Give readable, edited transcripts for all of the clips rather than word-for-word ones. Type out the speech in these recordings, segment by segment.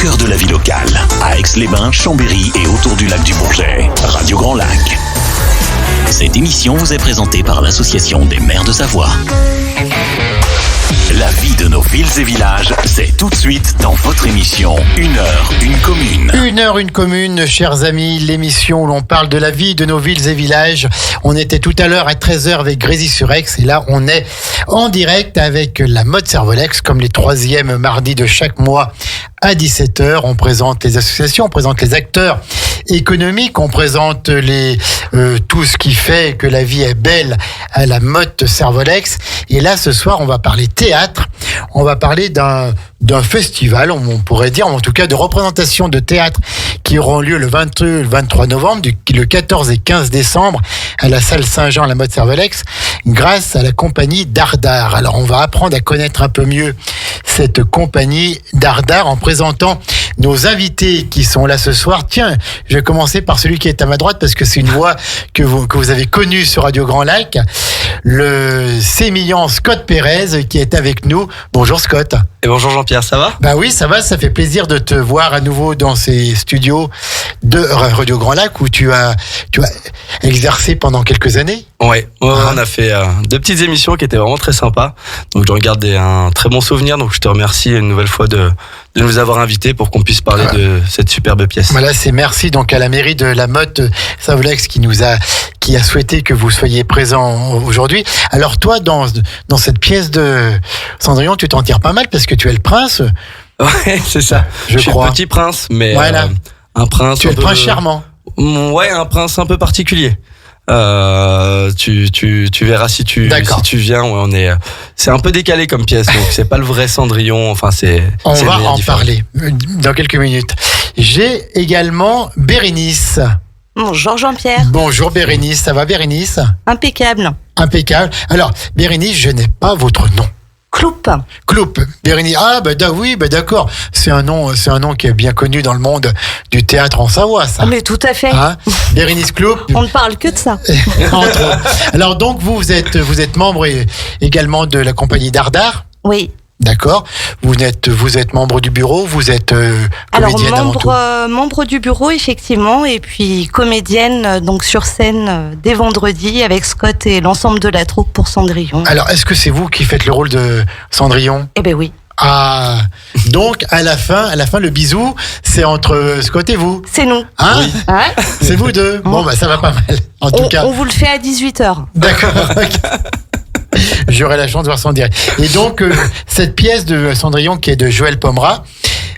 cœur de la vie locale, à Aix-les-Bains, Chambéry et autour du lac du Bourget. Radio Grand Lac. Cette émission vous est présentée par l'Association des maires de Savoie. La vie de nos villes et villages, c'est tout de suite dans votre émission 1 heure, 1 commune. 1 heure, 1 commune, chers amis, l'émission où l'on parle de la vie de nos villes et villages. On était tout à l'heure à 13h avec Grésy-sur-Aix et là on est en direct avec la mode Servolex comme les 3e mardis de chaque mois à 17h. On présente les associations, on présente les acteurs économiques, on présente tout ce qui fait que la vie est belle à la mode Servolex. Et là ce soir on va parler théâtre, on va parler d'un festival, on pourrait dire, en tout cas de représentation de théâtre qui auront lieu le 22 et le 23 novembre, le 14 et 15 décembre à la salle Saint-Jean à la mode Servolex, grâce à la compagnie Dardar. Alors on va apprendre à connaître un peu mieux cette compagnie Dardar en présentant nos invités qui sont là ce soir. Tiens, je vais commencer par celui qui est à ma droite parce que c'est une voix que vous avez connue sur Radio Grand Lac, le sémillant Scott Pérez qui est avec nous. Bonjour Scott. Et bonjour Jean-Pierre, ça va ? Bah oui, ça va, ça fait plaisir de te voir à nouveau dans ces studios de Radio Grand Lac où tu as exercé pendant quelques années. Ouais, on a fait 2 petites émissions qui étaient vraiment très sympas. Donc je regarde un très bon souvenir. Donc je te remercie une nouvelle fois de nous avoir invités pour qu'on puisse parler de cette superbe pièce. Voilà, c'est merci donc à la mairie de la Motte Servolex qui a souhaité que vous soyez présent aujourd'hui. Alors toi, dans cette pièce de Cendrillon, tu t'en tires pas mal parce que tu es le prince. Ouais, c'est ça. Je suis le petit prince, mais voilà. Un prince. Tu es le prince charmant. Ouais, un prince un peu particulier. Tu verras si tu viens. Ouais, c'est un peu décalé comme pièce, donc c'est pas le vrai Cendrillon. Enfin, on va en parler dans quelques minutes. J'ai également Bérénice. Bonjour Jean-Pierre. Bonjour Bérénice, ça va Bérénice ? Impeccable. Impeccable. Alors Bérénice, je n'ai pas votre nom. Cloup. Bérénice. Ah oui, d'accord. C'est un nom qui est bien connu dans le monde du théâtre en Savoie, ça. Mais tout à fait. Hein ? Bérénice Cloup. On ne parle que de ça. Entre autres. Alors donc vous êtes membre également de la compagnie Dardar. Oui. D'accord. Vous êtes membre du bureau, vous êtes comédienne avant tout. Membre du bureau effectivement, et puis comédienne donc sur scène dès vendredi avec Scott et l'ensemble de la troupe pour Cendrillon. Alors est-ce que c'est vous qui faites le rôle de Cendrillon ? Eh ben oui. Ah, donc à la fin le bisou, c'est entre Scott et vous. C'est nous. Hein ? Oui. Ouais. C'est vous deux. Bon ça va pas mal. En tout cas. On vous le fait à 18h. D'accord. J'aurai la chance de voir ça en direct. Et donc, cette pièce de Cendrillon, qui est de Joël Pomera,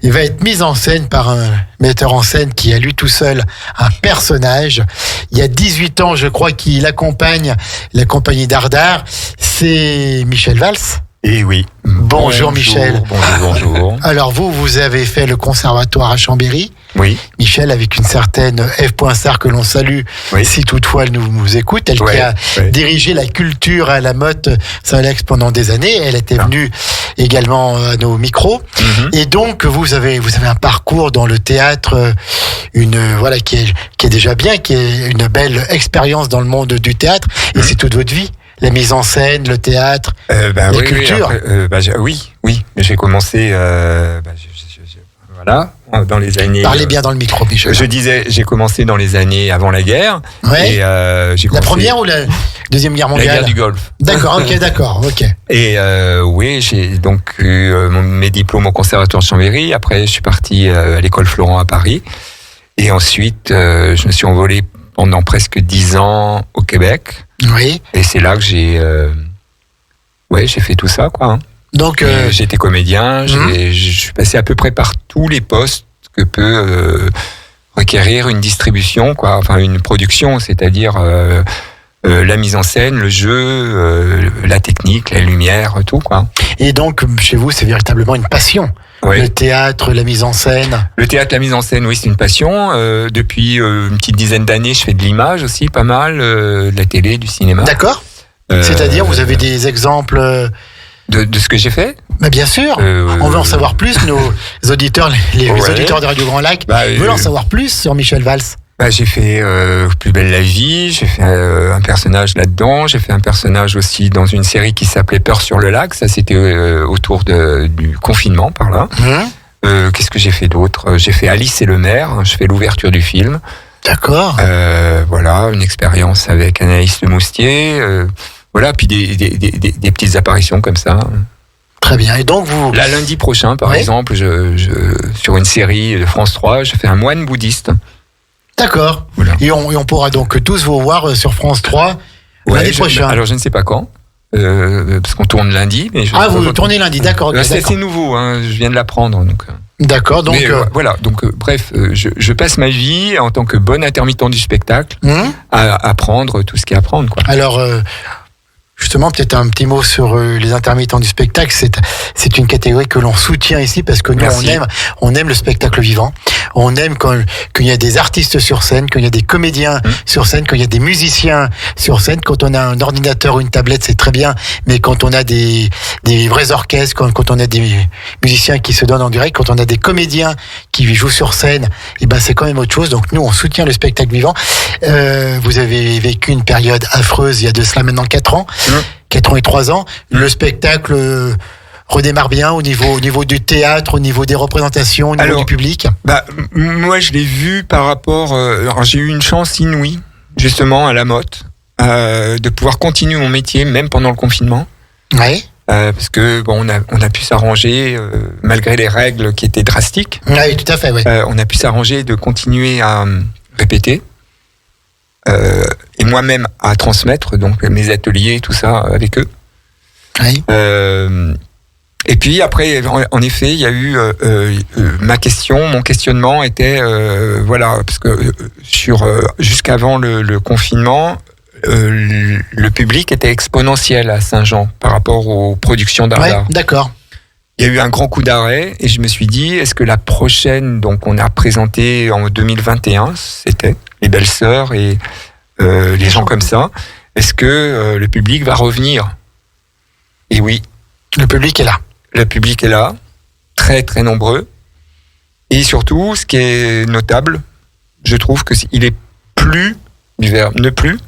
elle va être mise en scène par un metteur en scène qui a lui tout seul un personnage. Il y a 18 ans, je crois, qu'il accompagne la compagnie Dardar. C'est Michel Valls. Eh oui. Bonjour Michel. Bonjour. Alors vous avez fait le conservatoire à Chambéry. Oui. Michel, avec une certaine F. Poinsart que l'on salue, si toutefois elle nous écoute, elle qui a dirigé la culture à la Motte Servolex pendant des années. Elle était venue également à nos micros. Et donc vous avez un parcours dans le théâtre, qui est déjà bien, qui est une belle expérience dans le monde du théâtre. Et c'est toute votre vie. La mise en scène, le théâtre, la culture. Oui. J'ai commencé, dans les années. Parlez bien dans le micro, Michel. Je disais, j'ai commencé dans les années avant la guerre. Ouais. Et j'ai commencé. La première ou la deuxième guerre mondiale ? La guerre du Golfe. D'accord. Ok. Et j'ai donc eu mes diplômes au conservatoire de Chambéry. Après, je suis parti à l'école Florent à Paris. Et ensuite, je me suis envolé pendant presque 10 ans au Québec. Oui. Et c'est là que j'ai fait tout ça, quoi. Hein. Donc, j'ai été comédien, je suis passé à peu près par tous les postes que peut requérir une distribution, quoi. Enfin, une production, c'est-à-dire la mise en scène, le jeu, la technique, la lumière, tout, quoi. Et donc, chez vous, c'est véritablement une passion. Oui. Le théâtre, la mise en scène. Le théâtre, la mise en scène, oui, c'est une passion. Depuis une petite dizaine d'années, je fais de l'image aussi, pas mal, de la télé, du cinéma. D'accord. C'est-à-dire, vous avez des exemples de ce que j'ai fait ? Bah bien sûr. On veut en savoir plus. Nos auditeurs, les auditeurs de Radio Grand Lac, veulent en savoir plus sur Michel Valls. J'ai fait Plus belle la vie, j'ai fait un personnage là-dedans, j'ai fait un personnage aussi dans une série qui s'appelait Peur sur le lac, ça c'était autour du confinement par là. Qu'est-ce que j'ai fait d'autre ? J'ai fait Alice et le maire. Je fais l'ouverture du film. D'accord. Voilà, une expérience avec Anaïs Le Moustier. Voilà, puis des petites apparitions comme ça. Très bien. Et donc vous... Là, lundi prochain, par exemple, sur une série de France 3, je fais un moine bouddhiste. D'accord. Voilà. Et on pourra donc tous vous voir sur France 3 lundi prochain. Alors, je ne sais pas quand, parce qu'on tourne lundi. Mais vous tournez lundi, d'accord. Okay, c'est nouveau, hein, je viens de l'apprendre. D'accord, donc... voilà, donc bref, je passe ma vie en tant que bon intermittent du spectacle à apprendre tout ce qu'il y a à apprendre, quoi. Alors... Justement, peut-être un petit mot sur les intermittents du spectacle. C'est une catégorie que l'on soutient ici parce que nous, on aime le spectacle vivant. On aime qu'il y a des artistes sur scène, qu'il y a des comédiens sur scène, qu'il y a des musiciens sur scène. Quand on a un ordinateur ou une tablette, c'est très bien. Mais quand on a des vrais orchestres, quand on a des musiciens qui se donnent en direct, quand on a des comédiens qui jouent sur scène, et ben c'est quand même autre chose. Donc nous, on soutient le spectacle vivant. Vous avez vécu une période affreuse il y a de cela maintenant 4 ans. 4 ans et 3 ans. Le spectacle redémarre bien au niveau du théâtre, au niveau des représentations, au niveau du public. Moi, je l'ai vu par rapport... alors, j'ai eu une chance inouïe, justement, à la Motte, de pouvoir continuer mon métier, même pendant le confinement. Oui. Parce que on a pu s'arranger, malgré les règles qui étaient drastiques. Oui, tout à fait, oui. On a pu s'arranger de continuer à répéter. Et moi-même à transmettre donc mes ateliers, tout ça avec eux. Oui. Et puis après, en effet, il y a eu mon questionnement était voilà, parce que jusqu'avant le confinement, le public était exponentiel à Saint-Jean par rapport aux productions d'art. Ouais, d'accord. Il y a eu un grand coup d'arrêt et je me suis dit, est-ce que la prochaine, donc on a présenté en 2021, c'était Les Belles Sœurs et les gens comme ça, est-ce que le public va revenir ? Et oui. Le public est là. Le public est là, très très nombreux. Et surtout, ce qui est notable, je trouve qu'il est plus, du verbe ne plus,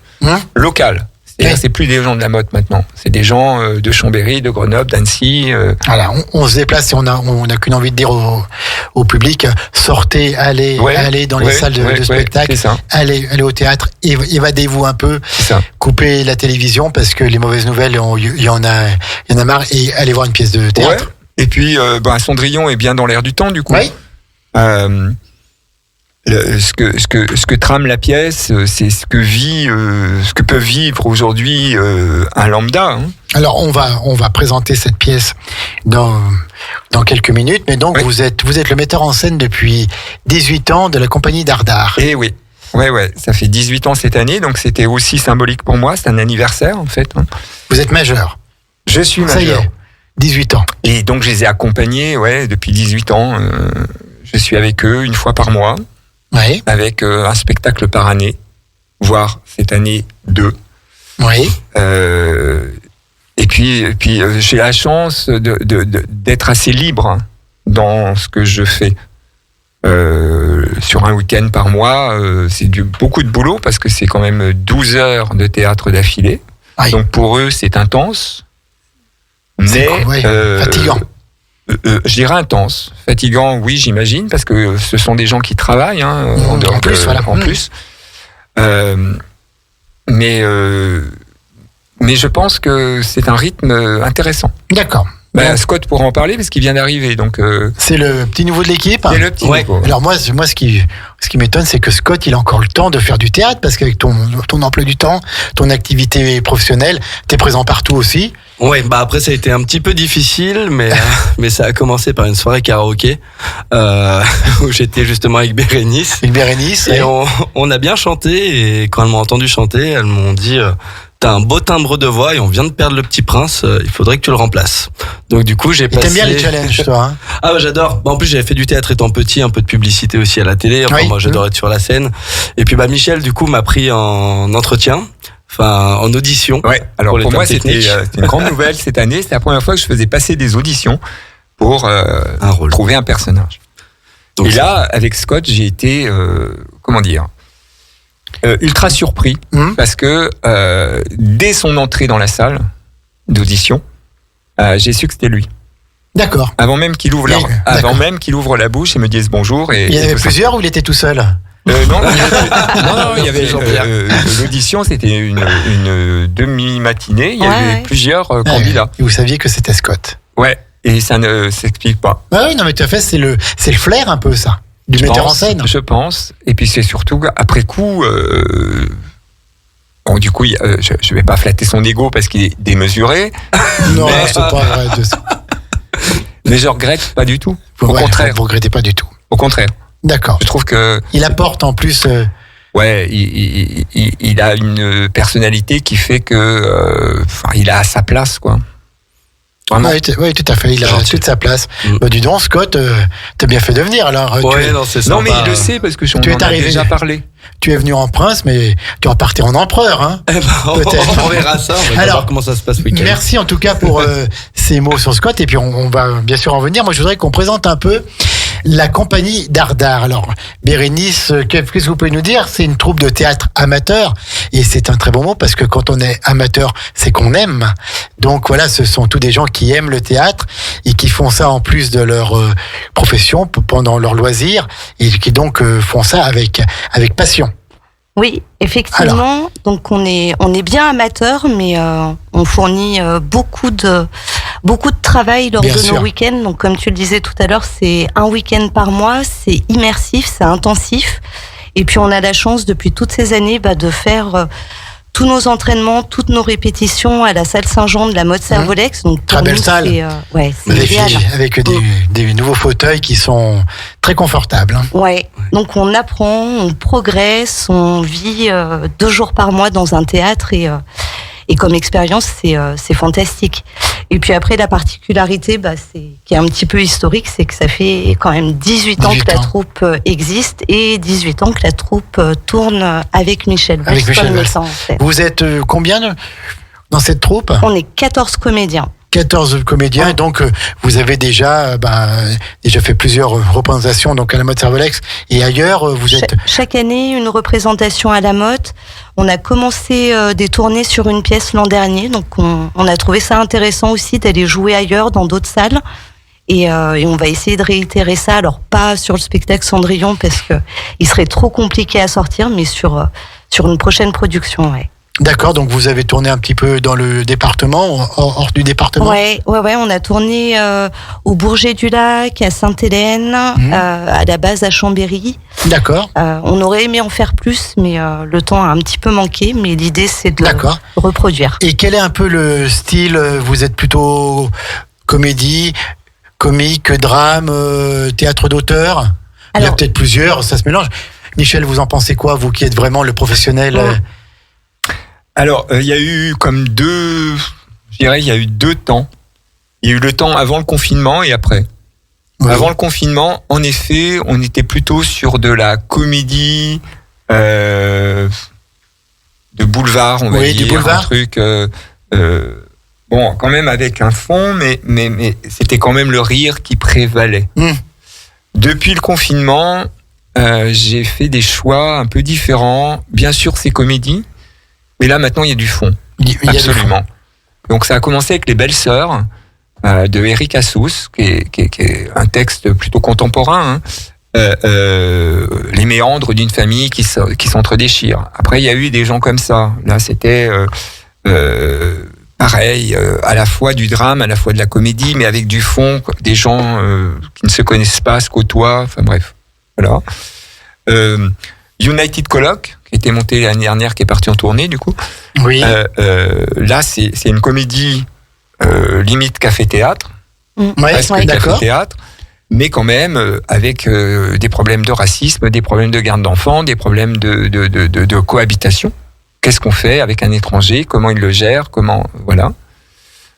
local. C'est-à-dire c'est plus des gens de la Motte maintenant. C'est des gens de Chambéry, de Grenoble, d'Annecy. Voilà, on se déplace et on a qu'une envie de dire au public, sortez, allez dans les salles de spectacle, allez au théâtre, évadez-vous un peu, coupez la télévision parce que les mauvaises nouvelles, il y en a marre, et allez voir une pièce de théâtre. Ouais. Et puis, Cendrillon est bien dans l'air du temps, du coup. Oui. Ce que trame la pièce, c'est ce que peut vivre aujourd'hui un lambda. Hein. Alors on va présenter cette pièce dans quelques minutes, mais donc vous êtes le metteur en scène depuis 18 ans de la compagnie Dardar. Eh oui. Ouais, ça fait 18 ans cette année, donc c'était aussi symbolique pour moi, c'est un anniversaire en fait. Hein. Vous êtes majeur. Je suis majeur. Ça y est, 18 ans. Et donc je les ai accompagnés depuis 18 ans. Je suis avec eux une fois par mois. Oui. Avec un spectacle par année, voire cette année 2. Oui. Et puis j'ai la chance d'être assez libre dans ce que je fais. Sur un week-end par mois, c'est beaucoup de boulot parce que c'est quand même 12 heures de théâtre d'affilée. Oui. Donc pour eux, c'est intense. Mais fatigant. Je dirais intense, fatigant, oui, j'imagine, parce que ce sont des gens qui travaillent, hein, en plus. Mais je pense que c'est un rythme intéressant. D'accord. Scott pourra en parler parce qu'il vient d'arriver, donc. C'est le petit nouveau de l'équipe. C'est le petit nouveau. Alors moi, ce qui m'étonne, c'est que Scott, il a encore le temps de faire du théâtre parce qu'avec ton emploi du temps, ton activité professionnelle, t'es présent partout aussi. Ouais, après ça a été un petit peu difficile, mais ça a commencé par une soirée karaoké où j'étais justement avec Bérénice. Et on a bien chanté, et quand elles m'ont entendu chanter, elles m'ont dit t'as un beau timbre de voix et on vient de perdre le petit prince, il faudrait que tu le remplaces. Donc du coup j'ai passé... T'aimes bien les challenges, toi, hein? Ah j'adore. En plus j'avais fait du théâtre étant petit, un peu de publicité aussi à la télé. Moi j'adorais être sur la scène. Et puis Michel du coup m'a pris en entretien. En audition. Ouais. Alors pour moi, c'était une grande nouvelle cette année. C'était la première fois que je faisais passer des auditions pour un rôle, trouver un personnage. Donc, et là, avec Scott, j'ai été, ultra surpris parce que dès son entrée dans la salle d'audition, j'ai su que c'était lui. D'accord. Avant même qu'il ouvre la bouche et me dise bonjour. Et, il y en avait plusieurs ou il était tout seul? Non, il y avait l'audition, c'était une demi-matinée. Il y avait plusieurs candidats. Et vous saviez que c'était Scott? Ouais. Et ça ne s'explique pas. Oui, non, mais tout à fait, c'est le flair un peu ça, du metteur en scène. Je pense. Et puis c'est surtout après coup. Bon, du coup, je vais pas flatter son ego parce qu'il est démesuré. Non, c'est pas vrai. Mais je regrette pas du tout. Au contraire. Vous regrettez pas du tout. Au contraire. D'accord. Je trouve que il apporte en plus. Ouais, il a une personnalité qui fait que, il a sa place, quoi. Oui, tout à fait. Il a toute sa place. Bah, dis donc, Scott, t'as bien fait de venir alors. C'est sympa. Non, mais il le sait parce que tu es arrivé déjà parlé. Tu es venu en prince, mais tu vas partir en empereur, hein. Peut-être. On verra ça. On va voir comment ça se passe ce week-end. Merci en tout cas pour ces mots sur Scott. Et puis on va bien sûr en venir. Moi, je voudrais qu'on présente un peu la compagnie Dardar. Alors, Bérénice, qu'est-ce que vous pouvez nous dire? C'est une troupe de théâtre amateur. Et c'est un très bon mot parce que quand on est amateur, c'est qu'on aime. Donc voilà, ce sont tous des gens qui aiment le théâtre et qui font ça en plus de leur profession pendant leur loisir et qui donc font ça avec passion. Oui, effectivement. Alors, donc on est bien amateur, mais on fournit beaucoup de travail lors de nos week-ends. Donc comme tu le disais tout à l'heure, c'est un week-end par mois, c'est immersif, c'est intensif. Et puis on a la chance depuis toutes ces années de faire tous nos entraînements, toutes nos répétitions à la salle Saint-Jean de la mode Servolex. Donc très belle salle. C'est avec des nouveaux fauteuils qui sont très confortables. Ouais. Donc on apprend, on progresse, on vit 2 jours par mois dans un théâtre et comme expérience c'est fantastique. Et puis après la particularité qui est un petit peu historique, c'est que ça fait quand même 18 ans que la troupe existe et 18 ans que la troupe tourne avec Michel Valls. Vous êtes combien dans cette troupe? On est 14 comédiens. 14 comédiens, donc vous avez déjà fait plusieurs représentations donc à la mode Servolex et ailleurs. Chaque année une représentation à la mode. On a commencé des tournées sur une pièce l'an dernier, donc on a trouvé ça intéressant aussi d'aller jouer ailleurs dans d'autres salles et on va essayer de réitérer ça. Alors pas sur le spectacle Cendrillon parce que il serait trop compliqué à sortir, mais sur une prochaine production, ouais. D'accord, donc vous avez tourné un petit peu dans le département, hors du département? Ouais, on a tourné au Bourget-du-Lac, à Sainte-Hélène, à la base à Chambéry. D'accord. On aurait aimé en faire plus, mais le temps a un petit peu manqué, mais l'idée c'est de reproduire. Et quel est un peu le style? Vous êtes plutôt comédie, comique, drame, théâtre d'auteur? Il y a peut-être plusieurs, ça se mélange. Michel, vous en pensez quoi, vous qui êtes vraiment le professionnel? Alors, il y a eu il y a eu 2 temps. Il y a eu le temps avant le confinement et après. Oui. Avant le confinement, en effet, on était plutôt sur de la comédie de boulevard, on va dire. Du boulevard. Un truc, bon, quand même avec un fond, mais c'était quand même le rire qui prévalait. Depuis le confinement, j'ai fait des choix un peu différents. Bien sûr, c'est comédie. Mais là, maintenant, il y a du fond. Absolument. Donc, ça a commencé avec Les Belles Sœurs de Eric Assous, qui est un texte plutôt contemporain. Les méandres d'une famille qui s'entre-déchire. Après, il y a eu des gens comme ça. Là, c'était pareil, à la fois du drame, à la fois de la comédie, mais avec du fond, des gens qui ne se connaissent pas, se côtoient. Enfin, bref. Voilà. United Coloc, qui était monté l'année dernière, qui est parti en tournée, du coup. Oui. Là, c'est une comédie limite café-théâtre. Presque café-théâtre. Mais quand même, avec des problèmes de racisme, des problèmes de garde d'enfants, des problèmes de cohabitation. Qu'est-ce qu'on fait avec un étranger? Comment il le gère? Voilà.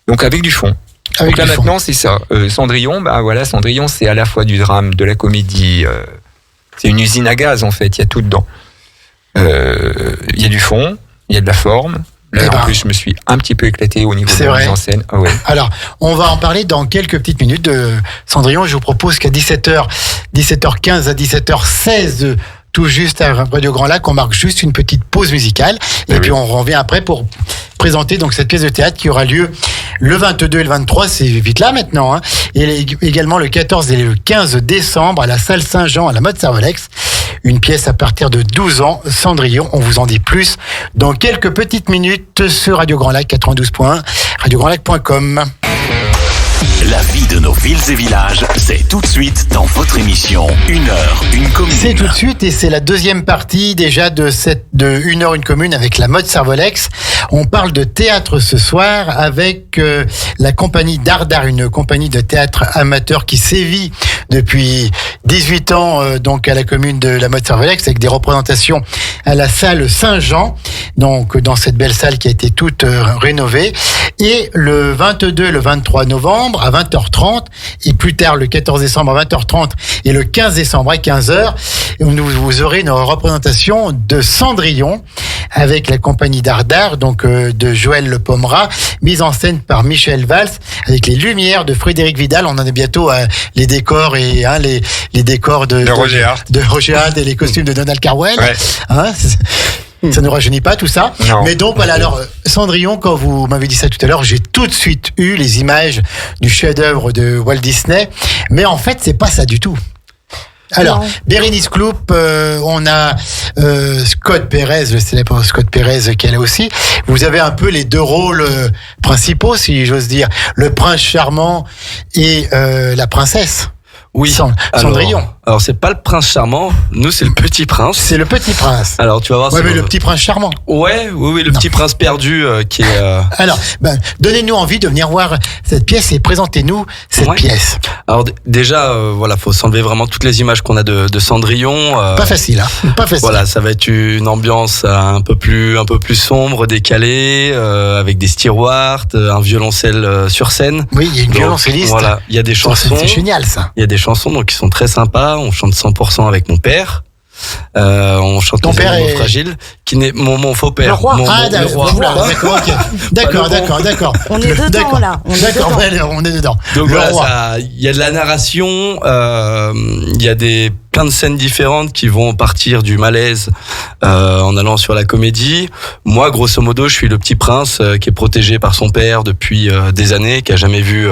Donc, avec du fond. Donc là, maintenant, c'est ça. Cendrillon, Cendrillon, c'est à la fois du drame, de la comédie. C'est une usine à gaz, en fait. Il y a tout dedans. Il y a du fond, il y a de la forme. Là, en plus, je me suis un petit peu éclaté au niveau de la mise en scène. Ah ouais. Alors, on va en parler dans quelques petites minutes de Cendrillon. Je vous propose qu'à 17h15 à 17h16 tout juste à Radio Grand Lac. On marque juste une petite pause musicale. Et puis on revient après pour présenter donc cette pièce de théâtre qui aura lieu le 22 et le 23, c'est vite là maintenant, hein. Et également le 14 et le 15 décembre à la salle Saint-Jean à la Motte-Servolex. Une pièce à partir de 12 ans, Cendrillon. On vous en dit plus dans quelques petites minutes sur Radio Grand Lac 92.1, radiograndlac.com. La vie de nos villes et villages, c'est tout de suite dans votre émission 1 heure, une commune. C'est tout de suite et c'est la deuxième partie déjà de 1 heure, une commune avec la Motte-Servolex. On parle de théâtre ce soir avec la compagnie Dardar, une compagnie de théâtre amateur qui sévit depuis 18 ans donc à la commune de la Motte-Servolex avec des représentations à la salle Saint-Jean, donc dans cette belle salle qui a été toute rénovée. Et le 22 et le 23 novembre à 20h30 et plus tard le 14 décembre à 20h30 et le 15 décembre à 15h, vous aurez une représentation de Cendrillon avec la compagnie Dardar, donc de Joël Le Pomerat, mise en scène par Michel Valls avec les lumières de Frédéric Vidal. On en est bientôt à les décors et les décors de Roger Hart et les costumes de Donald Carwell. Ouais. Hein, ça ne rajeunit pas tout ça. Non. Mais donc voilà, alors Cendrillon, quand vous m'avez dit ça tout à l'heure, j'ai tout de suite eu les images du chef-d'œuvre de Walt Disney. Mais en fait, c'est pas ça du tout. Alors, Bérénice Cloup, on a Scott Pérez, le célèbre Scott Pérez qui est là aussi. Vous avez un peu les deux rôles principaux, si j'ose dire, le prince charmant et la princesse. Oui, Cendrillon. Alors c'est pas le prince charmant, nous c'est le petit prince. C'est le petit prince. Alors tu vas voir. Ouais, mais le petit prince charmant. Oui, le petit prince perdu qui est. Alors, donnez-nous envie de venir voir cette pièce et présentez-nous cette pièce. Alors déjà, voilà, faut s'enlever vraiment toutes les images qu'on a de Cendrillon. Pas facile, hein. Pas facile. Voilà, ça va être une ambiance un peu plus sombre, décalée, avec des stewards, un violoncelle sur scène. Oui, il y a une violoncelliste. Voilà, il y a des chansons. C'est génial ça. Il y a des chansons donc qui sont très sympas. On chante 100% avec mon père. On chante Ton les père animaux est fragiles, qui n'est mon faux père. Le roi. Le roi. D'accord. On est dedans là. On est dedans. Donc le voilà, roi. il y a de la narration, il y a plein de scènes différentes qui vont partir du malaise en allant sur la comédie. Moi, grosso modo, je suis le petit prince qui est protégé par son père depuis des années, qui a jamais vu,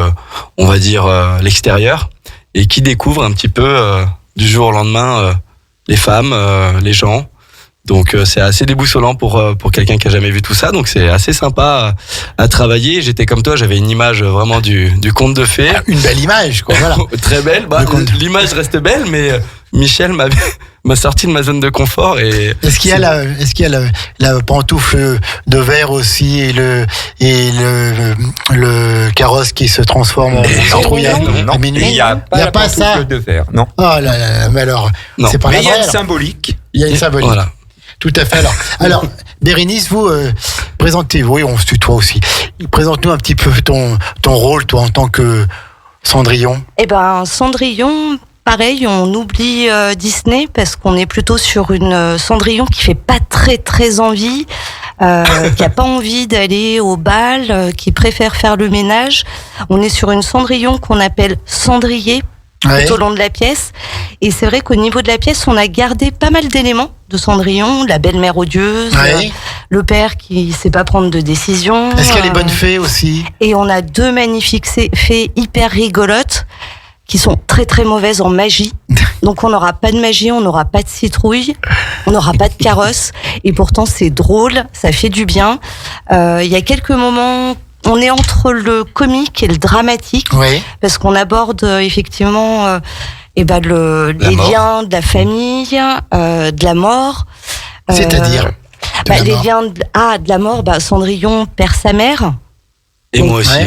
on va dire, l'extérieur, et qui découvre un petit peu du jour au lendemain les femmes, les gens. Donc c'est assez déboussolant pour quelqu'un qui a jamais vu tout ça. Donc c'est assez sympa à travailler. J'étais comme toi, j'avais une image vraiment du conte de fées. Une belle image, quoi. Voilà. Très belle. L'image reste belle, mais Michel m'a sorti de ma zone de confort. Et est-ce qu'il y a la pantoufle de verre aussi et le carrosse qui se transforme en citrouillette à minuit? Il n'y a pas ça de verre. Non. Oh là là, mais alors, non. C'est pas mais il y a une alors. symbolique. Il y a une symbolique. Voilà. Tout à fait. Alors, Bérénice, vous présentez-vous, oui, on se tutoie aussi. Présente-nous un petit peu ton rôle, toi, en tant que Cendrillon. Eh ben, Cendrillon, pareil, on oublie Disney parce qu'on est plutôt sur une Cendrillon qui fait pas très très envie, qui a pas envie d'aller au bal, qui préfère faire le ménage. On est sur une Cendrillon qu'on appelle Cendrier tout au long de la pièce. Et c'est vrai qu'au niveau de la pièce, on a gardé pas mal d'éléments de Cendrillon, la belle-mère odieuse, le père qui sait pas prendre de décision. Est-ce qu'il y a les bonnes fées aussi? Et on a deux magnifiques fées hyper rigolotes qui sont très très mauvaises en magie. Donc on n'aura pas de magie, on n'aura pas de citrouille, on n'aura pas de carrosse. Et pourtant c'est drôle, ça fait du bien. Il y a quelques moments, on est entre le comique et le dramatique, parce qu'on aborde effectivement les liens de la famille, de la mort. C'est-à-dire les liens de la mort, Cendrillon perd sa mère. Et moi aussi.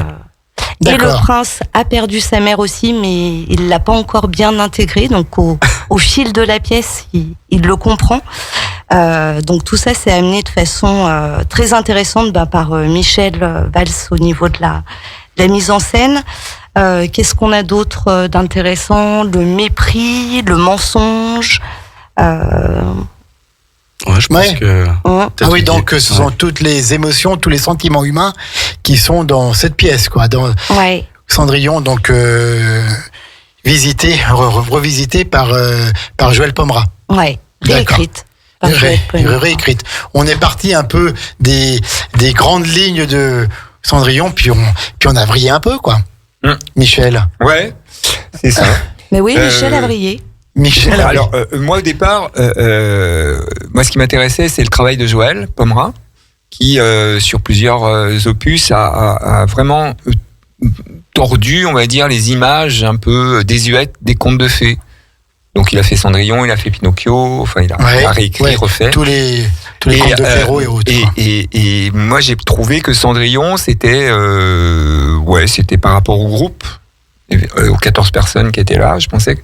Et le prince a perdu sa mère aussi, mais il l'a pas encore bien intégré. Donc au fil de la pièce, il le comprend. Donc tout ça, c'est amené de façon très intéressante par Michel Valls au niveau de la mise en scène. Qu'est-ce qu'on a d'autre d'intéressant? Le mépris, le mensonge. Ouais, je pense que. Ah oui, donc ce sont toutes les émotions, tous les sentiments humains qui sont dans cette pièce, quoi. Dans Cendrillon, donc revisité par Joël Pomerat. Ouais. réécrite. Réécrite. On est parti un peu des grandes lignes de Cendrillon, puis on a vrillé un peu, quoi. Michel. Ouais, c'est ça. Mais oui, Michel a vrillé. Alors, moi, au départ, moi, ce qui m'intéressait, c'est le travail de Joël Pomerat, qui, sur plusieurs opus, a vraiment tordu, on va dire, les images un peu désuètes des contes de fées. Donc, il a fait Cendrillon, il a fait Pinocchio, enfin, il a réécrit, refait. Tous les contes de Perrault et autres. Et moi, j'ai trouvé que Cendrillon, c'était par rapport au groupe, aux 14 personnes qui étaient là. Je pensais que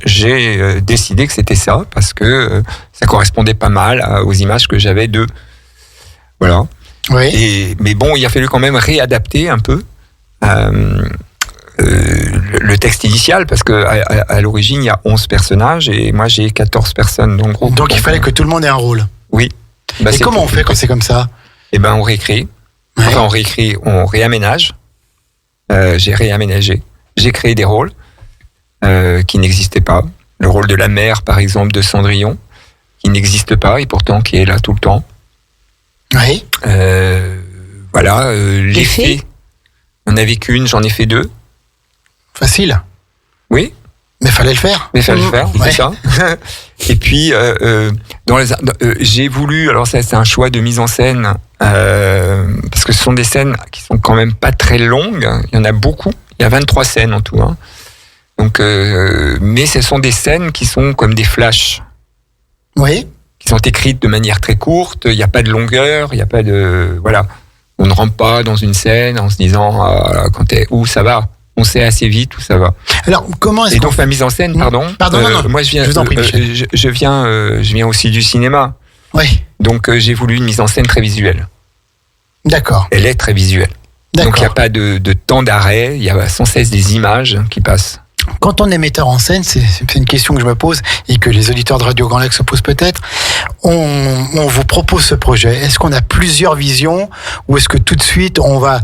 j'ai décidé que c'était ça, parce que ça correspondait pas mal aux images que j'avais d'eux. Voilà. Oui. Mais bon, il a fallu quand même réadapter un peu le texte initial, parce que à l'origine il y a 11 personnages et moi j'ai 14 personnes dans le groupe. Donc il fallait que tout le monde ait un rôle. Oui. Et comment on fait quand c'est comme ça ? Eh ben on réécrit. Ouais. Enfin on réécrit, on réaménage. J'ai réaménagé. J'ai créé des rôles qui n'existaient pas. Le rôle de la mère par exemple de Cendrillon, qui n'existe pas et pourtant qui est là tout le temps. Oui. Voilà. Les fées. On n'avait qu'une, j'en ai fait 2. Facile. Oui. Mais fallait le faire. C'est ça. Et puis, j'ai voulu, alors ça c'est un choix de mise en scène, parce que ce sont des scènes qui sont quand même pas très longues, il y en a beaucoup, il y a 23 scènes en tout. Hein. Donc, mais ce sont des scènes qui sont comme des flashs. Oui. Qui sont écrites de manière très courte, il n'y a pas de longueur, il n'y a pas de... Voilà. On ne rentre pas dans une scène en se disant où ça va. On sait assez vite où ça va. Alors comment est-ce donc ma mise en scène, pardon. Non. Moi je vous en prie, je viens aussi du cinéma. Oui. Donc j'ai voulu une mise en scène très visuelle. D'accord. Elle est très visuelle. D'accord. Donc il n'y a pas de temps d'arrêt. Il y a sans cesse des images qui passent. Quand on est metteur en scène, c'est une question que je me pose et que les auditeurs de Radio Grand Lac se posent peut-être. On vous propose ce projet. Est-ce qu'on a plusieurs visions ou est-ce que tout de suite on va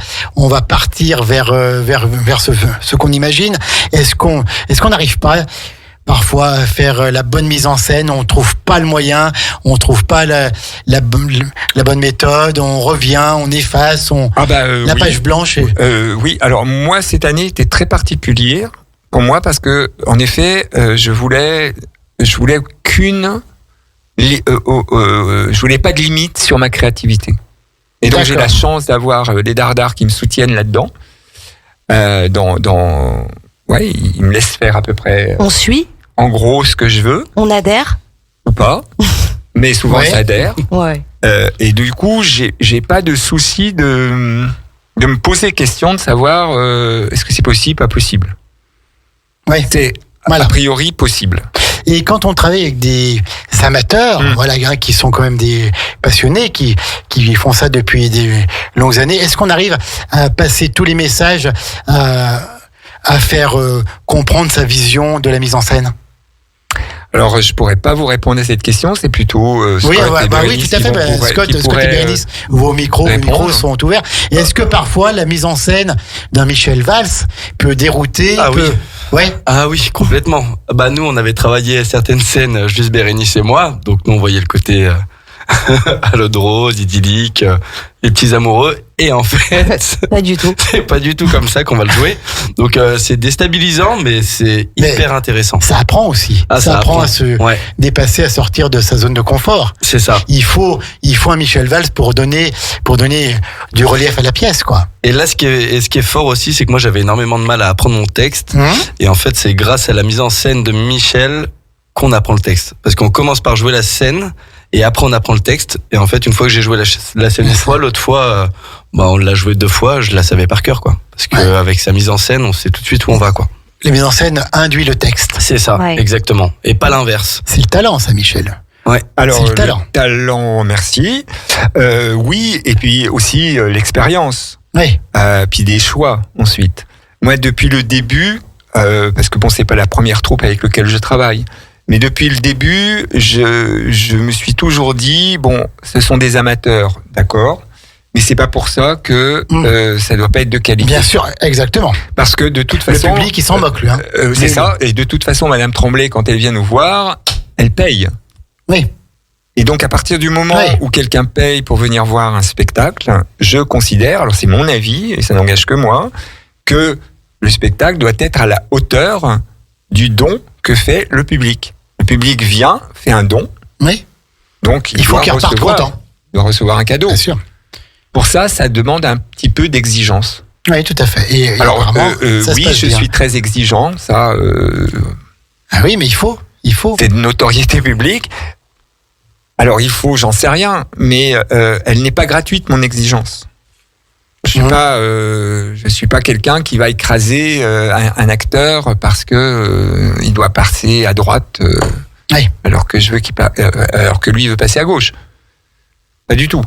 partir vers ce qu'on imagine? Est-ce qu'on n'arrive pas parfois à faire la bonne mise en scène, on trouve pas le moyen, on trouve pas la bonne méthode, on revient, on efface, page blanche. Oui, alors moi cette année était très particulière pour moi parce que en effet, je voulais pas de limite sur ma créativité. Et donc j'ai la chance d'avoir les dardards qui me soutiennent là-dedans. Ils me laissent faire à peu près. On suit. En gros, ce que je veux. On adhère. Ou pas. Mais souvent, ça adhère. Ouais. Et du coup, j'ai pas de souci de me poser question de savoir est-ce que c'est possible, pas possible. Ouais. C'est a priori possible. Et quand on travaille avec des amateurs, qui sont quand même des passionnés, qui font ça depuis des longues années, est-ce qu'on arrive à passer tous les messages, à faire comprendre sa vision de la mise en scène? Alors, je pourrais pas vous répondre à cette question, c'est plutôt Scott et Bérénice. Tout à fait. Scott et Bérénice, vos micros sont ouverts. Et est-ce que parfois la mise en scène d'un Michel Valls peut dérouter? Ah oui, complètement. Nous, on avait travaillé certaines scènes, juste Bérénice et moi, donc nous on voyait le côté à l'eau de rose, idyllique, les petits amoureux, et en fait pas du tout. C'est pas du tout comme ça qu'on va le jouer. Donc c'est déstabilisant, mais c'est hyper intéressant. Ça apprend aussi. Ça apprend à se dépasser, à sortir de sa zone de confort. C'est ça. Il faut un Michel Valls pour donner du relief à la pièce, quoi. Et là, ce qui est fort aussi, c'est que moi j'avais énormément de mal à apprendre mon texte, et en fait c'est grâce à la mise en scène de Michel qu'on apprend le texte, parce qu'on commence par jouer la scène. Et après, on apprend le texte. Et en fait, une fois que j'ai joué la scène une fois, l'autre fois, on l'a joué 2 fois, je la savais par cœur, quoi. Parce que avec sa mise en scène, on sait tout de suite où on va, quoi. La mise en scène induit le texte. C'est ça, exactement. Et pas l'inverse. C'est le talent, ça, Michel. Ouais. Alors, le talent, merci. Oui, et puis aussi l'expérience. Oui. Puis des choix, ensuite. Moi, depuis le début, parce que c'est pas la première troupe avec laquelle je travaille. Mais depuis le début, je me suis toujours dit, ce sont des amateurs, d'accord, mais c'est pas pour ça que ça doit pas être de qualité. Bien sûr, exactement. Parce que de toute façon, le public, il s'en moque, lui. C'est ça. Et de toute façon, Madame Tremblay, quand elle vient nous voir, elle paye. Oui. Et donc, à partir du moment où quelqu'un paye pour venir voir un spectacle, je considère, alors c'est mon avis, et ça n'engage que moi, que le spectacle doit être à la hauteur du don que fait le public. Le public vient, fait un don. Oui. Donc, il faut qu'il reparte content. Il doit recevoir un cadeau. Bien sûr. Pour ça demande un petit peu d'exigence. Oui, tout à fait. Et alors, oui, je suis très exigeant, ça... Ah oui, mais il faut. C'est de notoriété publique. Alors, il faut, j'en sais rien, mais elle n'est pas gratuite, mon exigence. Je suis pas quelqu'un qui va écraser un acteur parce que il doit passer à droite alors que alors que lui veut passer à gauche. Pas du tout.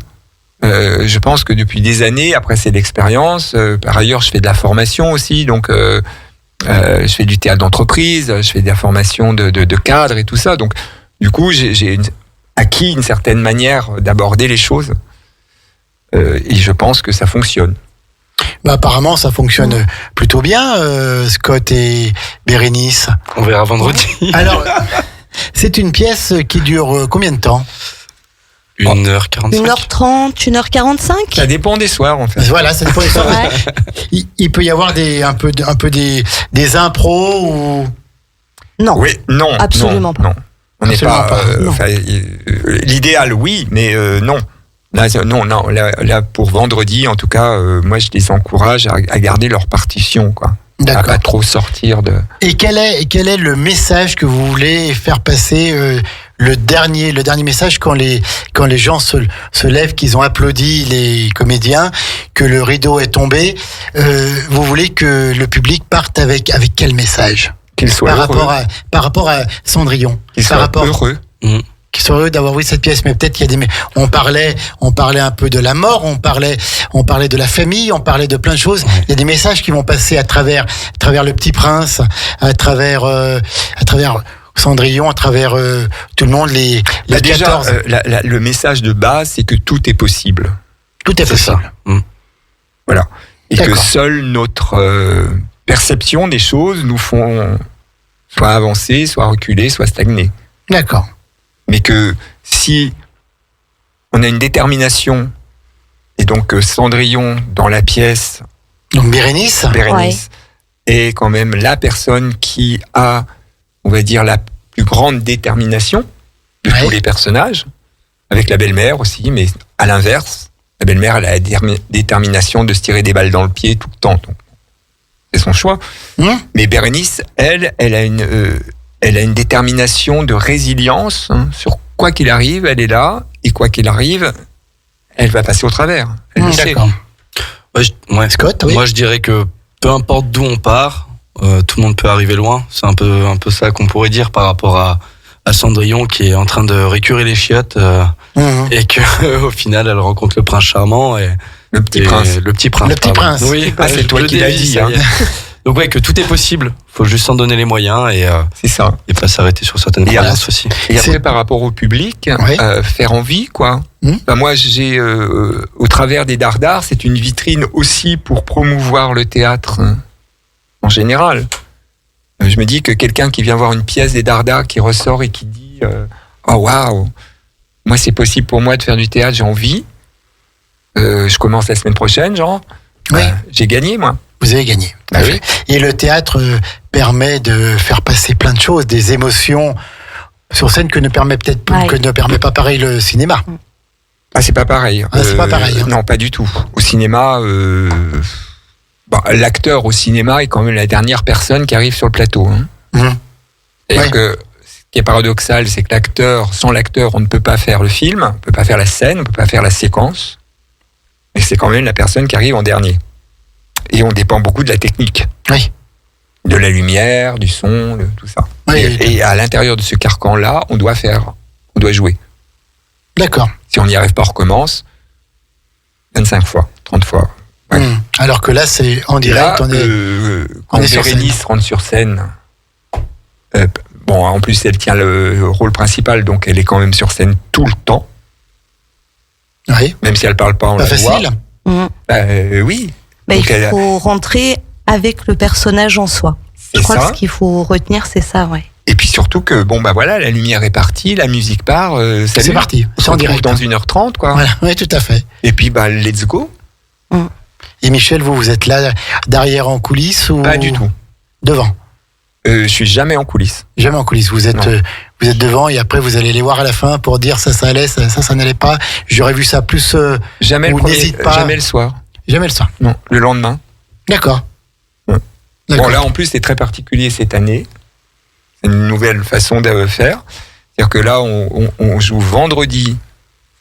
Je pense que depuis des années, après c'est l'expérience. Par ailleurs, je fais de la formation aussi, donc je fais du théâtre d'entreprise, je fais de la formation de cadre et tout ça. Donc, du coup, j'ai acquis une certaine manière d'aborder les choses. Et je pense que ça fonctionne. Bah, apparemment, ça fonctionne plutôt bien, Scott et Bérénice. On verra vendredi. Alors, c'est une pièce qui dure combien de temps ? 1h45. 1h30, 1h45 ? Ça dépend des soirs, en fait. Voilà, ça dépend des soirs. Il peut y avoir un peu des impros ou... Non. Oui, non. Absolument pas. Non. On n'est pas... l'idéal, oui, mais non. Là, pour vendredi, en tout cas, moi, je les encourage à garder leur partition, quoi. D'accord. À pas trop sortir de... Et quel est le message que vous voulez faire passer, le dernier message quand les gens se lèvent, qu'ils ont applaudi les comédiens, que le rideau est tombé, vous voulez que le public parte avec quel message ? Qu'il soit heureux. Par rapport à Cendrillon. Qu'il soit heureux. Qui sont heureux d'avoir vu cette pièce, mais peut-être qu'il y a on parlait un peu de la mort, on parlait de la famille, on parlait de plein de choses. Il y a des messages qui vont passer à travers le Petit Prince, à travers Cendrillon, à travers tout le monde, les 14. Le message de base, c'est que tout est possible. Tout est possible. Voilà. Et que seule notre perception des choses nous font soit avancer, soit reculer, soit stagner. D'accord. Mais que si on a une détermination, et donc Cendrillon dans la pièce, donc Bérénice est quand même la personne qui a, on va dire, la plus grande détermination de tous les personnages, avec la belle-mère aussi, mais à l'inverse, la belle-mère elle a la détermination de se tirer des balles dans le pied tout le temps. Donc, c'est son choix. Mais Bérénice, elle a une détermination de résilience, sur quoi qu'il arrive, elle est là, et quoi qu'il arrive, elle va passer au travers. Elle le sait. Scott, Moi, je dirais que peu importe d'où on part, tout le monde peut arriver loin. C'est un peu ça qu'on pourrait dire par rapport à Cendrillon qui est en train de récurer les chiottes et que au final, elle rencontre le prince charmant et le petit prince. Le petit prince. Oui, c'est toi qui l'as dit. Donc que tout est possible, faut juste s'en donner les moyens et c'est ça. Et pas s'arrêter sur certaines croyances aussi. Et après par rapport au public, faire envie quoi. Moi j'ai au travers des Dardards, c'est une vitrine aussi pour promouvoir le théâtre en général. Je me dis que quelqu'un qui vient voir une pièce des Dardards qui ressort et qui dit oh waouh, moi c'est possible pour moi de faire du théâtre, j'ai envie. Je commence la semaine prochaine, j'ai gagné moi. Vous avez gagné. Oui. Et le théâtre permet de faire passer plein de choses, des émotions sur scène que ne permet pas pareil le cinéma. Ah, c'est pas pareil. C'est pas pareil. Non, pas du tout. Au cinéma, l'acteur au cinéma est quand même la dernière personne qui arrive sur le plateau. C'est-à-dire que ce qui est paradoxal, c'est que sans l'acteur, on ne peut pas faire le film, on ne peut pas faire la scène, on ne peut pas faire la séquence. Mais c'est quand même la personne qui arrive en dernier. Et on dépend beaucoup de la technique. Oui. De la lumière, du son, de tout ça. Oui, et à l'intérieur de ce carcan-là, on doit jouer. D'accord. Si on n'y arrive pas, on recommence 25 fois, 30 fois. Ouais. Alors que là, c'est en direct, quand Bérénice rentre sur scène, en plus, elle tient le rôle principal, donc elle est quand même sur scène tout le temps. Oui. Même si elle ne parle pas, on la voit. Oui. Il faut rentrer avec le personnage en soi. Je crois que ce qu'il faut retenir, c'est ça, Et puis surtout que, la lumière est partie, la musique part, c'est parti, c'est en direct. Dans 1h30, quoi. Voilà, oui, tout à fait. Et puis, let's go. Et Michel, vous êtes là, derrière en coulisses ou... Pas du tout. Devant? Je suis jamais en coulisses. Jamais en coulisses. Vous êtes devant et après vous allez les voir à la fin pour dire ça allait, ça n'allait pas. J'aurais vu ça plus. Jamais n'hésite pas. Jamais le soir. Jamais le soir. Non, le lendemain. D'accord. Bon, là, en plus, c'est très particulier cette année. C'est une nouvelle façon de faire. C'est-à-dire que là, on joue vendredi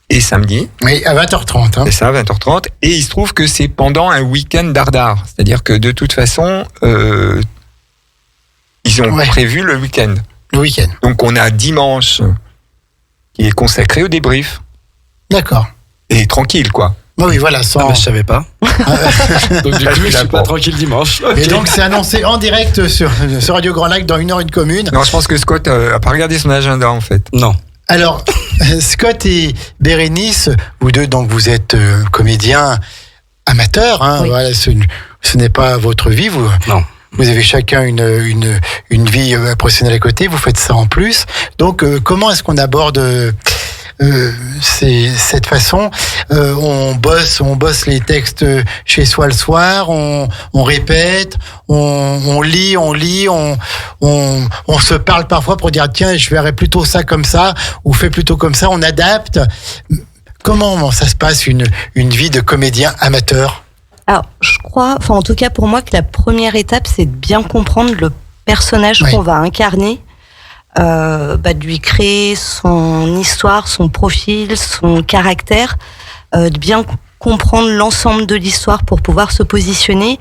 et samedi. Oui, à 20h30. Hein. C'est ça, 20h30. Et il se trouve que c'est pendant un week-end dardard. C'est-à-dire que de toute façon, ils ont prévu le week-end. Le week-end. Donc, on a dimanche qui est consacré au débrief. D'accord. Et tranquille, quoi. Oui, voilà, sans... je savais pas. Donc du coup, je suis pas tranquille dimanche. Okay. Et donc, c'est annoncé en direct sur Radio Grand Lac dans 1h01 commune. Non, je pense que Scott a pas regardé son agenda, en fait. Non. Alors, Scott et Bérénice, vous deux, donc, vous êtes comédiens amateurs. Hein, voilà, ce n'est pas votre vie. Non. Vous avez chacun une vie professionnelle à côté. Vous faites ça en plus. Donc, comment est-ce qu'on aborde... cette façon, on bosse les textes chez soi le soir, on répète, on lit, on se parle parfois pour dire tiens, je verrais plutôt ça comme ça, ou fais plutôt comme ça, on adapte. Comment ça se passe une vie de comédien amateur? Alors, je crois, en tout cas pour moi, que la première étape, c'est de bien comprendre le personnage qu'on va incarner. De lui créer son histoire, son profil, son caractère, de bien comprendre l'ensemble de l'histoire pour pouvoir se positionner.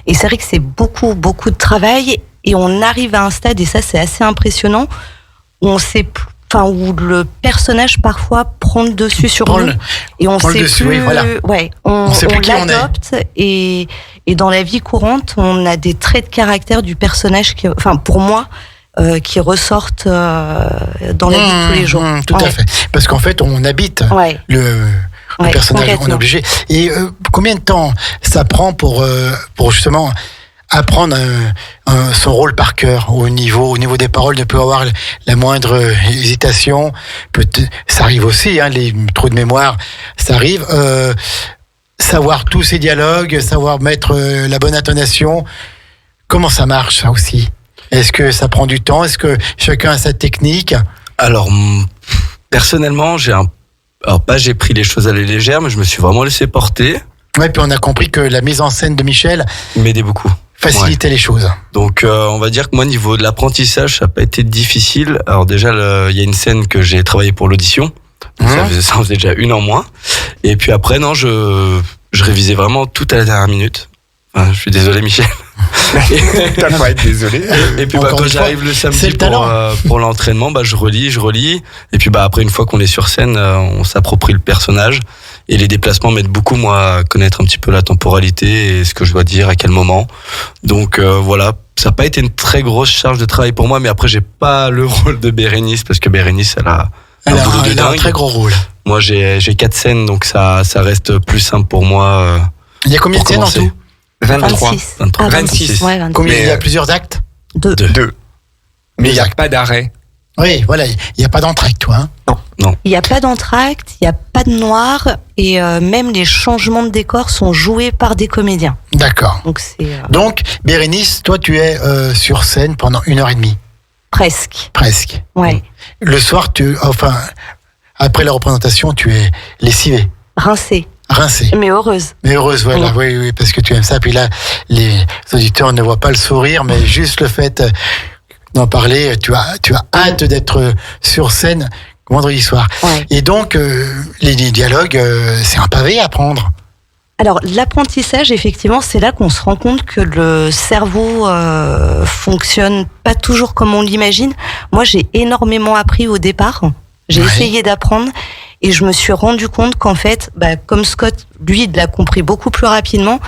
Et c'est vrai que c'est beaucoup de travail, et on arrive à un stade, et ça c'est assez impressionnant, où on sait, où le personnage parfois prend le dessus sur nous, et on sait plus, on sait plus qui l'adopte, et dans la vie courante, on a des traits de caractère du personnage qui, pour moi, qui ressortent dans la vie de tous les jours. Tout à fait. Parce qu'en fait, on habite le personnage, on est obligé. Et combien de temps ça prend pour justement apprendre son rôle par cœur au niveau des paroles, ne peut avoir la moindre hésitation. Ça arrive aussi, hein, les trous de mémoire, ça arrive. Savoir tous ces dialogues, savoir mettre la bonne intonation. Comment ça marche, ça aussi? Est-ce que ça prend du temps? Est-ce que chacun a sa technique? Alors, personnellement, j'ai pris les choses à la légère, mais je me suis vraiment laissé porter. Ouais, puis on a compris que la mise en scène de Michel m'aidait beaucoup. Facilitait les choses. Donc, on va dire que moi, au niveau de l'apprentissage, ça n'a pas été difficile. Alors déjà, il y a une scène que j'ai travaillé pour l'audition. Ça faisait déjà 1 an moins. Et puis après, non, je révisais vraiment tout à la dernière minute. Enfin, je suis désolé, Michel. T'as pas à être désolé. Et puis quand j'arrive le samedi pour l'entraînement, je relis. Et puis après, une fois qu'on est sur scène, on s'approprie le personnage. Et les déplacements m'aident beaucoup, moi, à connaître un petit peu la temporalité et ce que je dois dire, à quel moment. Donc voilà, ça n'a pas été une très grosse charge de travail pour moi, mais après, j'ai pas le rôle de Bérénice, parce que Bérénice, elle a un très gros rôle. Moi, j'ai 4 scènes, donc ça reste plus simple pour moi. Il y a combien de scènes en tout? 23. 26. Ouais, 26. Combien il y a plusieurs actes? 2. Mais il n'y a pas d'arrêt. Oui, voilà, il n'y a pas d'entracte, toi. Hein? Non. Il n'y a pas d'entracte, il n'y a pas de noir, et même les changements de décor sont joués par des comédiens. D'accord. Donc, Bérénice, toi, tu es sur scène pendant 1h30. Presque. Ouais. Le soir, après la représentation, tu es lessivée. Rincée. Mais heureuse. Voilà. Oui, parce que tu aimes ça. Puis là, les auditeurs ne voient pas le sourire, mais juste le fait d'en parler, tu as hâte d'être sur scène vendredi soir. Ouais. Et donc, les dialogues, c'est un pavé à apprendre. Alors, l'apprentissage, effectivement, c'est là qu'on se rend compte que le cerveau fonctionne pas toujours comme on l'imagine. Moi, j'ai énormément appris au départ. J'ai essayé d'apprendre. Et je me suis rendu compte qu'en fait, comme Scott, lui, il l'a compris beaucoup plus rapidement,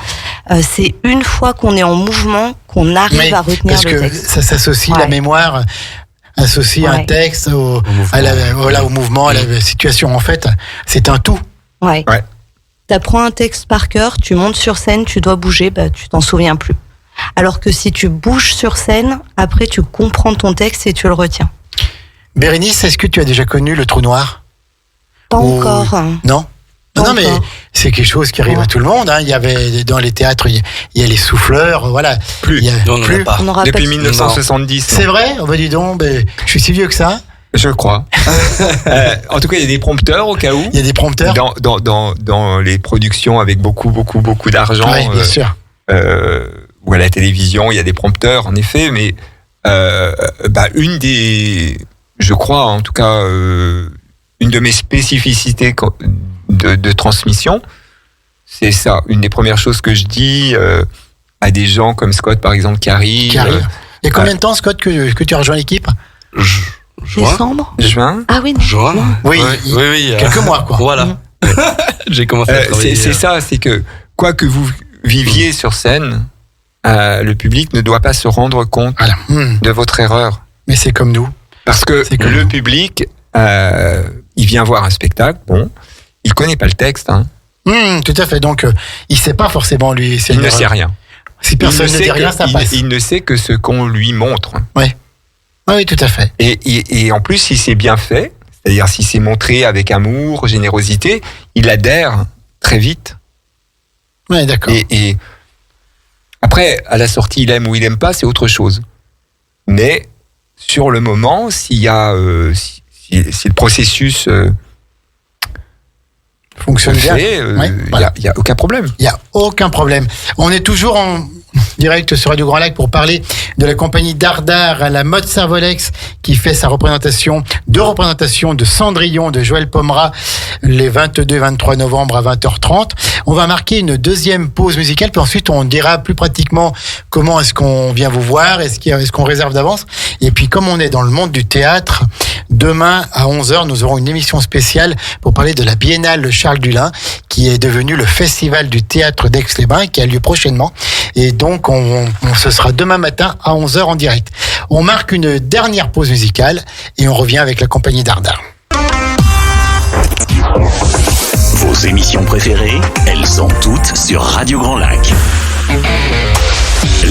c'est une fois qu'on est en mouvement qu'on arrive à retenir le texte. Parce que ça s'associe, la mémoire associe un texte au mouvement, à la situation. En fait, c'est un tout. Ouais. T'apprends un texte par cœur, tu montes sur scène, tu dois bouger, tu t'en souviens plus. Alors que si tu bouges sur scène, après tu comprends ton texte et tu le retiens. Bérénice, est-ce que tu as déjà connu le trou noir? Pas encore. Non? Non, mais c'est quelque chose qui arrive à tout le monde. Il y avait dans les théâtres, il y a les souffleurs, voilà. Plus. On n'en a pas. Depuis 1970. C'est vrai? On va dire donc, je suis si vieux que ça. Je crois. En tout cas, il y a des prompteurs au cas où. Il y a des prompteurs dans les productions avec beaucoup d'argent. Oui, bien sûr. Ou à la télévision, il y a des prompteurs, en effet. Mais je crois, en tout cas, une de mes spécificités de transmission, c'est ça. Une des premières choses que je dis à des gens comme Scott, par exemple, qui arrive. Il y a combien de temps, Scott, que tu as rejoint l'équipe? Décembre. Juin. Ah oui, non. Juin. Oui. Quelques mois, quoi. Voilà. J'ai commencé à travailler. C'est ça, c'est que quoi que vous viviez sur scène, le public ne doit pas se rendre compte de votre erreur. Mais c'est comme nous. Parce que le public, il vient voir un spectacle, il connaît pas le texte. Tout à fait. Donc, il sait pas forcément, lui. Il ne sait rien. Si personne ne dit rien, ça passe. Il ne sait que ce qu'on lui montre. Oui. Oui, tout à fait. Et en plus, si c'est bien fait, c'est-à-dire si c'est montré avec amour, générosité, il adhère très vite. Oui, d'accord. Et après, à la sortie, il aime ou il aime pas, c'est autre chose. Mais sur le moment, s'il y a, si le processus fonctionne bien, il y a aucun problème. Il y a aucun problème. On est toujours en direct sur Radio Grand Lac pour parler de la compagnie Dardar à la Mode Servolex qui fait sa représentation de Cendrillon de Joël Pomera les 22 et 23 novembre à 20h30. On va marquer une deuxième pause musicale puis ensuite on dira plus pratiquement comment est-ce qu'on vient vous voir, est-ce qu'on réserve d'avance. Et puis comme on est dans le monde du théâtre, demain à 11h, nous aurons une émission spéciale pour parler de la Biennale Charles Dullin qui est devenue le Festival du théâtre d'Aix-les-Bains qui a lieu prochainement. Et donc, ce sera demain matin à 11h en direct. On marque une dernière pause musicale et on revient avec la compagnie Dardar. Vos émissions préférées, elles sont toutes sur Radio Grand Lac.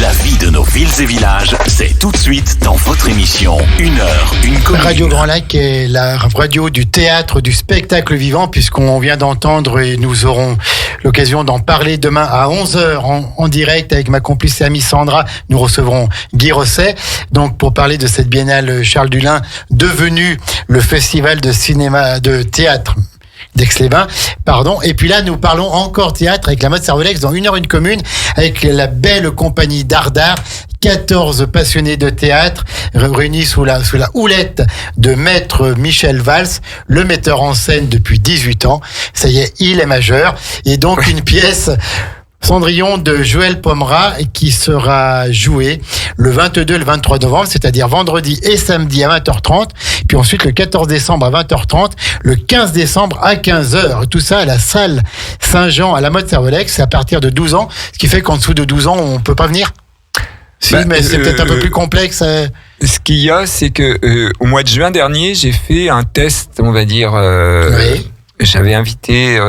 La vie de nos villes et villages, c'est tout de suite dans votre émission 1 heure, une commune. Radio Grand Lac est la radio du théâtre, du spectacle vivant, puisqu'on vient d'entendre et nous aurons l'occasion d'en parler demain à 11h en direct avec ma complice et amie Sandra. Nous recevrons Guy Rosset, donc pour parler de cette biennale Charles Dullin, devenue le festival de cinéma, de théâtre d'Aix-les-Bains, pardon. Et puis là, nous parlons encore théâtre avec la Mode Servolex dans 1 heure, une commune, avec la belle compagnie Dardar, 14 passionnés de théâtre, réunis sous la houlette de maître Michel Valls, le metteur en scène depuis 18 ans. Ça y est, il est majeur. Et donc, une pièce Cendrillon de Joël Pomera qui sera joué le 22 et le 23 novembre, c'est-à-dire vendredi et samedi à 20h30, puis ensuite le 14 décembre à 20h30, le 15 décembre à 15h. Tout ça à la salle Saint-Jean à la Mode Servolex, c'est à partir de 12 ans, ce qui fait qu'en dessous de 12 ans, on peut pas venir. Si, mais c'est peut-être un peu plus complexe. Ce qu'il y a, c'est que au mois de juin dernier, j'ai fait un test, on va dire. Oui. J'avais invité,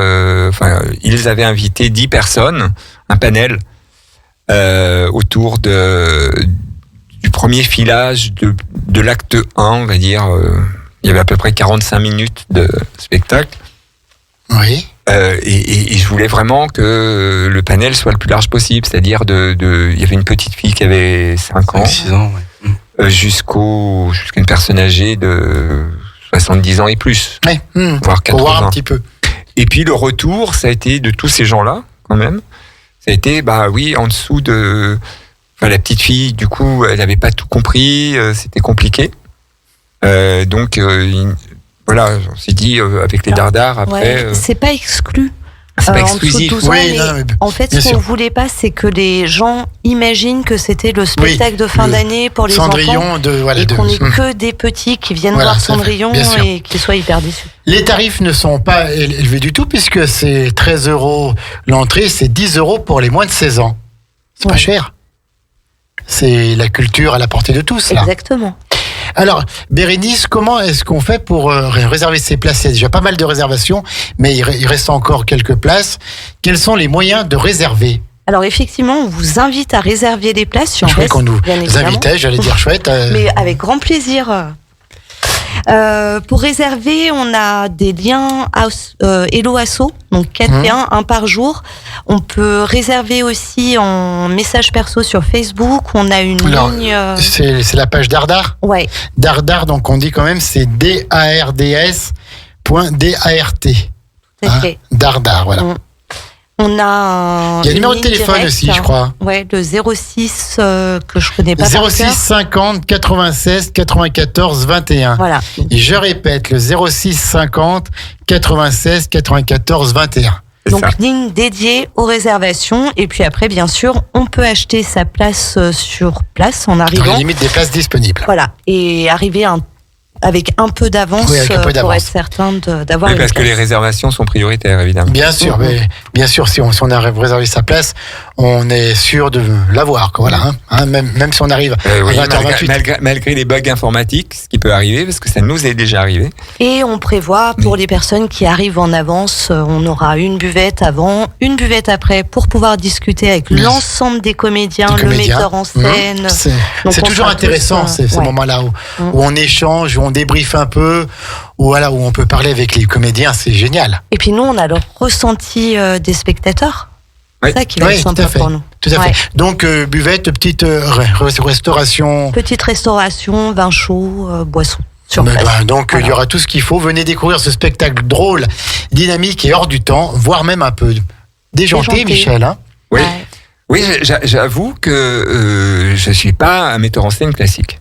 ils avaient invité 10 personnes, un panel autour du premier filage de l'acte 1, on va dire. Il y avait à peu près 45 minutes de spectacle. Oui. Et je voulais vraiment que le panel soit le plus large possible, c'est-à-dire il y avait une petite fille qui avait 5 ans, 6 ans, ouais. Jusqu'à une personne âgée de 70 ans et plus, voire 80. Pour voir un petit peu. Et puis le retour, ça a été de tous ces gens-là, quand même. Ça a été, en dessous de... Enfin, la petite fille, du coup, elle n'avait pas tout compris, c'était compliqué. Donc, voilà, on s'est dit, avec les Dardars, après... c'est pas exclu. C'est pas exclusif. En fait, ce qu'on voulait pas, c'est que les gens imaginent que c'était le spectacle de fin d'année pour les Cendrillon enfants et qu'on n'ait que des petits qui viennent voir Cendrillon et qui soient hyper déçus. Les tarifs ne sont pas élevés du tout puisque c'est 13 € l'entrée, c'est 10 € pour les moins de 16 ans. C'est pas cher. C'est la culture à la portée de tous, là. Exactement. Alors, Bérénice, comment est-ce qu'on fait pour réserver ces places? Il y a déjà pas mal de réservations, mais il reste encore quelques places. Quels sont les moyens de réserver? Alors effectivement, on vous invite à réserver les places. Je croyais qu'on nous invitait, j'allais dire chouette. Mais avec grand plaisir. Pour réserver, on a des liens Hello Asso, donc 4 liens, un par jour. On peut réserver aussi en message perso sur Facebook. On a une ligne. C'est la page Dardar. Ouais. Dardar, donc on dit quand même c'est dards.dart. Dardar, voilà. On a il y a un numéro de téléphone aussi, je crois. Ouais, le 06 que je connais pas. 06 50 96 94 21. Voilà. Et je répète, le 06 50 96 94 21. Donc ligne dédiée aux réservations. Et puis après, bien sûr, on peut acheter sa place sur place en arrivant. Dans les limites des places disponibles. Voilà. Et arriver avec un peu d'avance pour être certain d'avoir une place. Parce que les réservations sont prioritaires, évidemment. Bien sûr, mais bien sûr, si on a réservé sa place, on est sûr de l'avoir. Voilà, même si on arrive à 20h28. Malgré les bugs informatiques, ce qui peut arriver, parce que ça nous est déjà arrivé. Et on prévoit, pour les personnes qui arrivent en avance, on aura une buvette avant, une buvette après, pour pouvoir discuter avec l'ensemble des comédiens, le metteur en scène. C'est toujours intéressant, ces moments-là où on échange, où on débriefe un peu, où on peut parler avec les comédiens, c'est génial. Et puis nous, on a le ressenti des spectateurs. C'est ça qui va être sympa pour nous. Tout à fait. Donc, buvette, petite restauration. Petite restauration, vin chaud, boisson. Donc, il y aura tout ce qu'il faut. Venez découvrir ce spectacle drôle, dynamique et hors du temps, voire même un peu déjanté, Michel. Hein. Oui, oui, j'avoue que je suis pas un metteur en scène classique.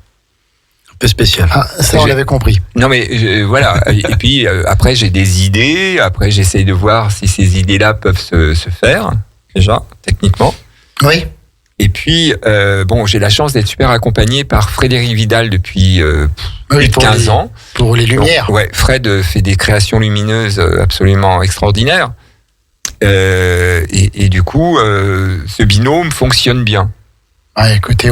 Peu spécial. Ça, on l'avait compris. Non, mais voilà. Et puis, après, j'ai des idées. Après, j'essaye de voir si ces idées-là peuvent se faire, déjà, techniquement. Oui. Et puis, j'ai la chance d'être super accompagné par Frédéric Vidal depuis plus de 15 ans. Pour les lumières. Donc, Fred fait des créations lumineuses absolument extraordinaires. Et du coup, ce binôme fonctionne bien. Écoutez,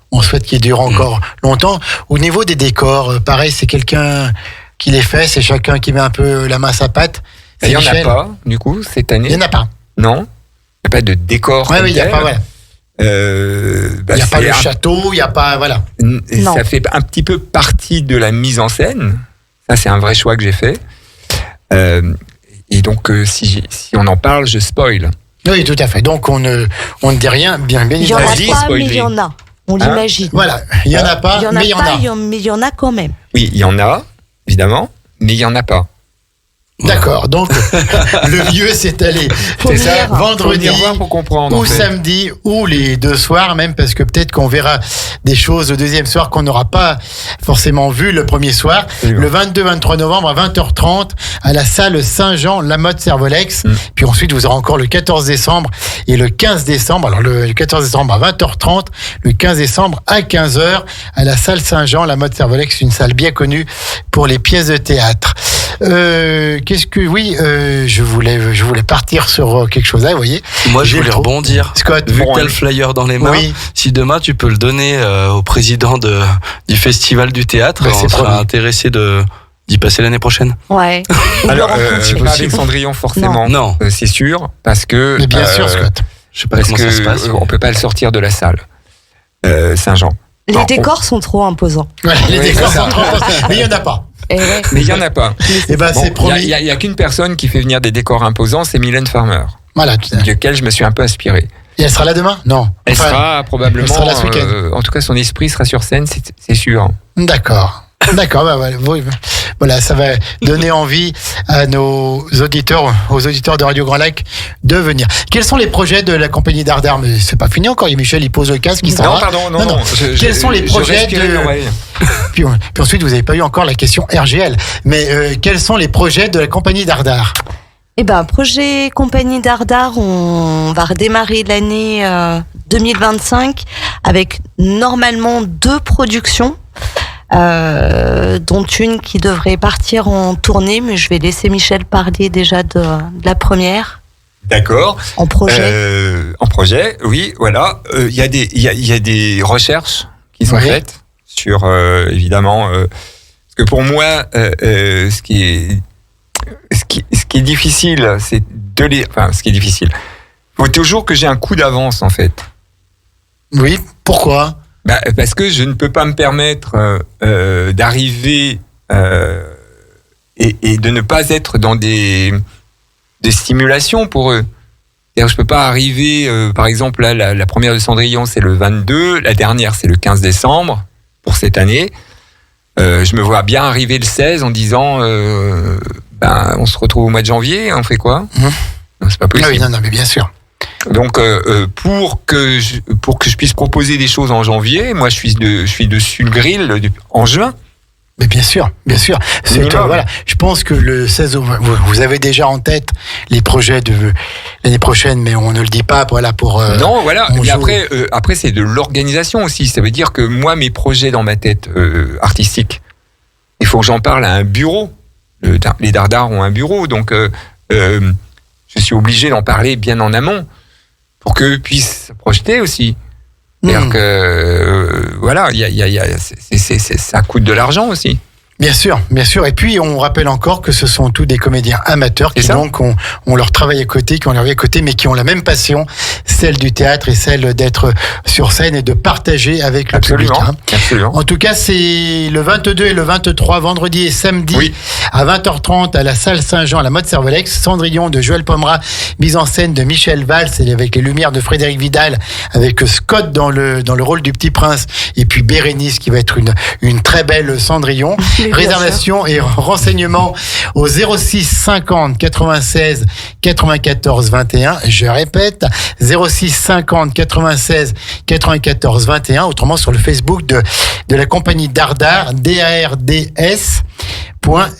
on souhaite qu'il dure encore longtemps. Au niveau des décors, pareil, c'est quelqu'un qui les fait, c'est chacun qui met un peu la main à sa pâte. Il n'y en a pas, du coup, cette année. Il n'y en a pas. Non, il n'y a pas de décor. Oui, il n'y a pas, voilà. Il n'y a pas le château, il n'y a pas, voilà. Ça fait un petit peu partie de la mise en scène. Ça, c'est un vrai choix que j'ai fait. Et donc, si on en parle, je spoil. Oui, tout à fait. Donc, on ne dit rien, bien il n'y en a pas, mais il y en a. On l'imagine. Voilà, il n'y en a pas, mais il y en a. Mais il y en a quand même. Oui, il y en a, évidemment, mais il n'y en a pas. D'accord, donc le lieu s'est allé, c'est ça, vendredi pour comprendre, ou samedi ou les deux soirs même, parce que peut-être qu'on verra des choses le deuxième soir qu'on n'aura pas forcément vu le premier soir. Le 22-23 novembre à 20h30 à la salle Saint-Jean Lamotte Servolex. Puis ensuite vous aurez encore le 14 décembre et le 15 décembre. Alors le 14 décembre à 20h30, le 15 décembre à 15h à la salle Saint-Jean Lamotte Servolex, une salle bien connue pour les pièces de théâtre. Je voulais partir sur quelque chose là, vous voyez. Moi, je voulais rebondir. Scott, vu que tu as le flyer dans les mains, si demain tu peux le donner au président du festival du théâtre, on sera intéressé d'y passer l'année prochaine. Ouais. Alors, pas avec Cendrillon forcément. Non. C'est sûr, parce que. Mais bien sûr, Scott. Je sais pas comment ça se passe. On peut pas le sortir de la salle. Saint-Jean. Les décors sont trop imposants. Ouais, les décors sont trop imposants. Mais il n'y en a pas. Mais il n'y en a pas. C'est promis. Il n'y a qu'une personne qui fait venir des décors imposants, c'est Mylène Farmer. Voilà, duquel je me suis un peu inspiré. Et elle sera là demain ? Non. Elle sera probablement. Elle sera là ce week-end. En tout cas, son esprit sera sur scène, c'est sûr. D'accord. Voilà, ça va donner envie à aux auditeurs de Radio Grand Lac de venir. Quels sont les projets de la compagnie Dardar ? Mais c'est pas fini encore. Michel, il pose le casque, il s'en va. Non, pardon, non. Quels sont les projets puis ensuite, vous n'avez pas eu encore la question RGL. Mais quels sont les projets de la compagnie Dardar ? Projet compagnie Dardar, on va redémarrer l'année 2025 avec normalement 2 productions. Dont une qui devrait partir en tournée, mais je vais laisser Michel parler déjà de la première. D'accord. En projet. En projet, oui, voilà. Il y a des recherches qui sont faites sur évidemment. Parce que pour moi, ce qui est difficile, c'est ce qui est difficile. faut toujours que j'ai un coup d'avance, en fait. Oui, pourquoi ? Parce que je ne peux pas me permettre d'arriver et de ne pas être dans des stimulations pour eux. C'est-à-dire, je peux pas arriver, par exemple, là, la première de Cendrillon, c'est le 22, la dernière, c'est le 15 décembre, pour cette année. Je me vois bien arriver le 16 en disant, on se retrouve au mois de janvier, on fait quoi ? Non, c'est pas possible. Ah oui, non, mais bien sûr. Donc, pour que je puisse proposer des choses en janvier, moi, je suis dessus le grill en juin. Mais bien sûr, bien sûr. Voilà. Je pense que le 16, vous avez déjà en tête les projets de l'année prochaine, mais on ne le dit pas. Voilà pour. Non, voilà. Et après, c'est de l'organisation aussi. Ça veut dire que moi, mes projets dans ma tête artistique, il faut que j'en parle à un bureau. Les Dardards ont un bureau, donc je suis obligé d'en parler bien en amont pour qu'eux puissent se projeter aussi. C'est-à-dire que voilà, ça coûte de l'argent aussi. Bien sûr, bien sûr. Et puis, on rappelle encore que ce sont tous des comédiens amateurs qui donc ont leur travail à côté, qui ont leur vie à côté, mais qui ont la même passion, celle du théâtre et celle d'être sur scène et de partager avec le public. Absolument. En tout cas, c'est le 22 et le 23, vendredi et samedi, à 20h30 à la salle Saint-Jean, à la Motte Servolex. Cendrillon de Joël Pomera, mise en scène de Michel Valls et avec les lumières de Frédéric Vidal, avec Scott dans le rôle du Petit Prince, et puis Bérénice qui va être une très belle Cendrillon. Réservation et renseignements au 06 50 96 94 21. Je répète, 06 50 96 94 21. Autrement sur le Facebook de la compagnie Dardar, DARDS.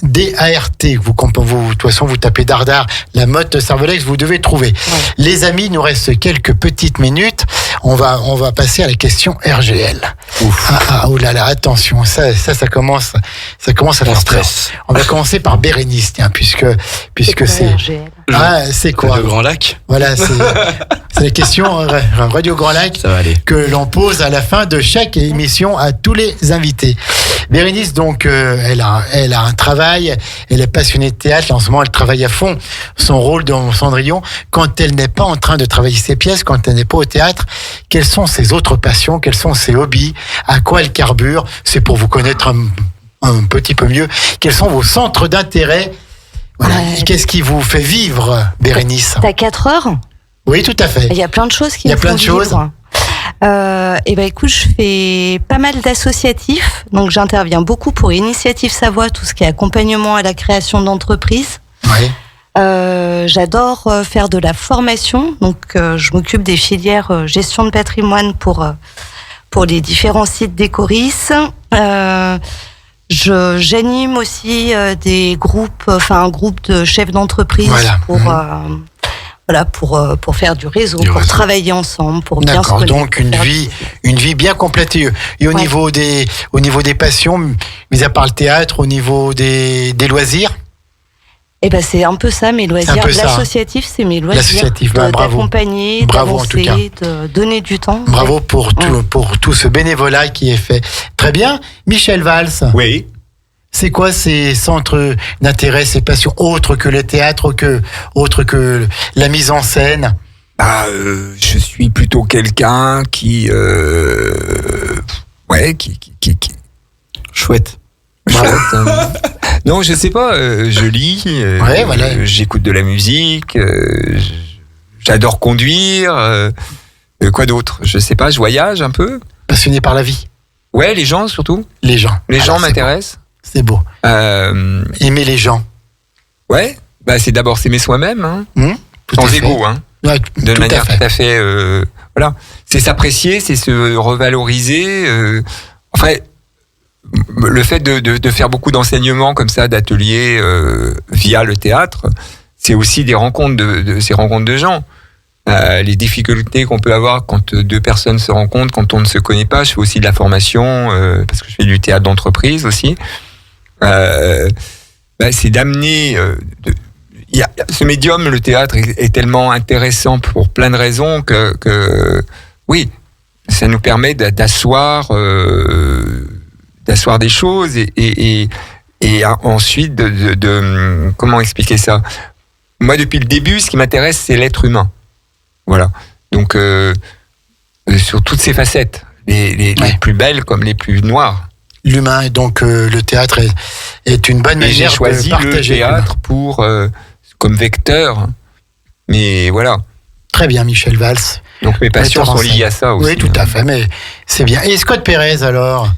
.DART. De toute façon, vous tapez Dardar, la Motte Servolex, vous devez trouver. Ouais. Les amis, il nous reste quelques petites minutes. On va passer à la question RGL. Oh là là, attention, ça commence à faire stress. On va commencer par Bérénice, tiens, puisque c'est. RGL. C'est quoi ? Le Grand Lac. Voilà, c'est la question Radio Grand Lac que l'on pose à la fin de chaque émission à tous les invités. Bérénice, donc, elle a un travail, elle est passionnée de théâtre, en ce moment elle travaille à fond son rôle dans Cendrillon. Quand elle n'est pas en train de travailler ses pièces, quand elle n'est pas au théâtre, quelles sont ses autres passions, quels sont ses hobbies, à quoi elle carbure? C'est pour vous connaître un petit peu mieux. Quels sont vos centres d'intérêt? Voilà. Qu'est-ce qui vous fait vivre, Bérénice? T'as 4 heures? Oui, tout à fait. Il y a plein de choses qui me font vivre. Écoute, je fais pas mal d'associatifs, donc j'interviens beaucoup pour Initiative Savoie, tout ce qui est accompagnement à la création d'entreprises. Oui. J'adore faire de la formation, donc je m'occupe des filières gestion de patrimoine pour les différents sites d'Ecoris. J'anime aussi des groupes, un groupe de chefs d'entreprise pour faire du réseau, travailler ensemble, pour bien se connaître. Donc une vie bien complète. Et au niveau des passions, mis à part le théâtre, au niveau des loisirs? Eh ben c'est un peu ça, mes loisirs. L'associatif, c'est mes loisirs. L'associatif, bravo. D'accompagner, d'avancer, de donner du temps. Bravo pour tout ce bénévolat qui est fait. Très bien. Michel Valls. Oui. C'est quoi ces centres d'intérêt, ces passions, autres que le théâtre, autres que la mise en scène? Je suis plutôt quelqu'un qui chouette. Non, je sais pas. Je lis. J'écoute de la musique. J'adore conduire. Quoi d'autre? Je sais pas. Je voyage un peu. Passionné par la vie. Ouais, les gens surtout. Les gens. Les gens m'intéressent. C'est beau. Aimer les gens. Ouais. C'est d'abord s'aimer soi-même. Hein. Sans égo. Hein. Ouais, de manière tout à fait. Voilà. C'est s'apprécier, c'est se revaloriser. Enfin. Le fait de faire beaucoup d'enseignements comme ça, d'ateliers via le théâtre, c'est aussi des rencontres ces rencontres de gens. Les difficultés qu'on peut avoir quand 2 personnes se rencontrent, quand on ne se connaît pas. Je fais aussi de la formation parce que je fais du théâtre d'entreprise aussi. C'est d'amener. Ce médium, le théâtre, est tellement intéressant pour plein de raisons que oui, ça nous permet d'asseoir des choses et ensuite de comment expliquer ça? Moi, depuis le début, ce qui m'intéresse, c'est l'être humain. Voilà. Donc, sur toutes ces facettes, les plus belles comme les plus noires. L'humain, et donc le théâtre est une bonne manière de partager. J'ai choisi le théâtre comme vecteur, mais voilà. Très bien, Michel Valls. Donc mes passions sont liées à ça aussi. Oui, tout à fait, mais c'est bien. Et Scott Pérez, alors?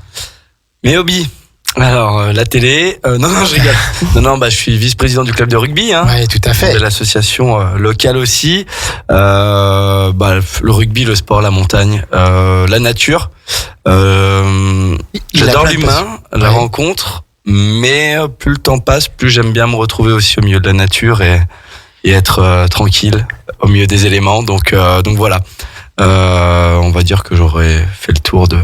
Mes hobbies. Alors, la télé, non, je rigole. Non, je suis vice-président du club de rugby, Oui, tout à fait. De l'association locale aussi. Le rugby, le sport, la montagne, la nature. J'adore l'humain, la rencontre, mais plus le temps passe, plus j'aime bien me retrouver aussi au milieu de la nature et être tranquille au milieu des éléments. Donc voilà. On va dire que j'aurais fait le tour de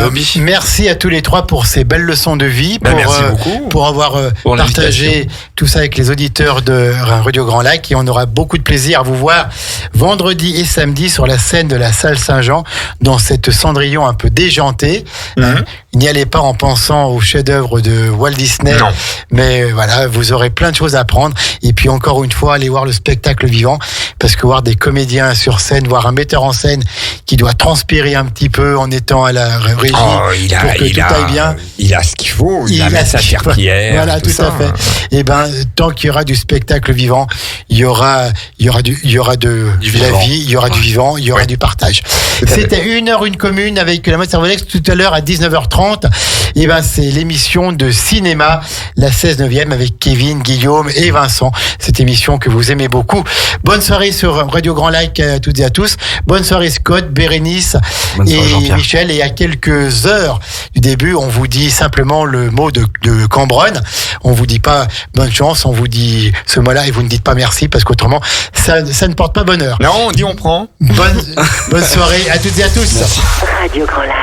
hobby. Merci à tous les trois pour ces belles leçons de vie, merci beaucoup pour avoir partagé tout ça avec les auditeurs de Radio Grand Lac, et on aura beaucoup de plaisir à vous voir vendredi et samedi sur la scène de la salle Saint-Jean dans cette Cendrillon un peu déjantée. N'y allez pas en pensant au chef-d'œuvre de Walt Disney, non. Mais voilà, vous aurez plein de choses à apprendre, et puis encore une fois, allez voir le spectacle vivant, parce que voir des comédiens sur scène, voir un metteur en scène qui doit transpirer un petit peu en étant à la régie pour que tout aille bien. Il a ce qu'il faut, il a sa serpillière. Voilà, tout à fait. Et tant qu'il y aura du spectacle vivant, il y aura de la vie, il y aura du vivant, il y aura du partage. C'était 1h1 commune avec la mode Servolex tout à l'heure à 19h30. C'est l'émission de cinéma, la 16/9e avec Kevin, Guillaume et Vincent. Cette émission que vous aimez beaucoup. Bonne soirée sur Radio Grand Lac à toutes et à tous. Bonne soirée Scott, Bérénice et Michel. Et à quelques heures du début, on vous dit simplement le mot de Cambronne. On vous dit pas bonne chance, on vous dit ce mot-là et vous ne dites pas merci, parce qu'autrement, ça ne porte pas bonheur. Non, on dit on prend. Bonne soirée à toutes et à tous. Radio Grand Lac.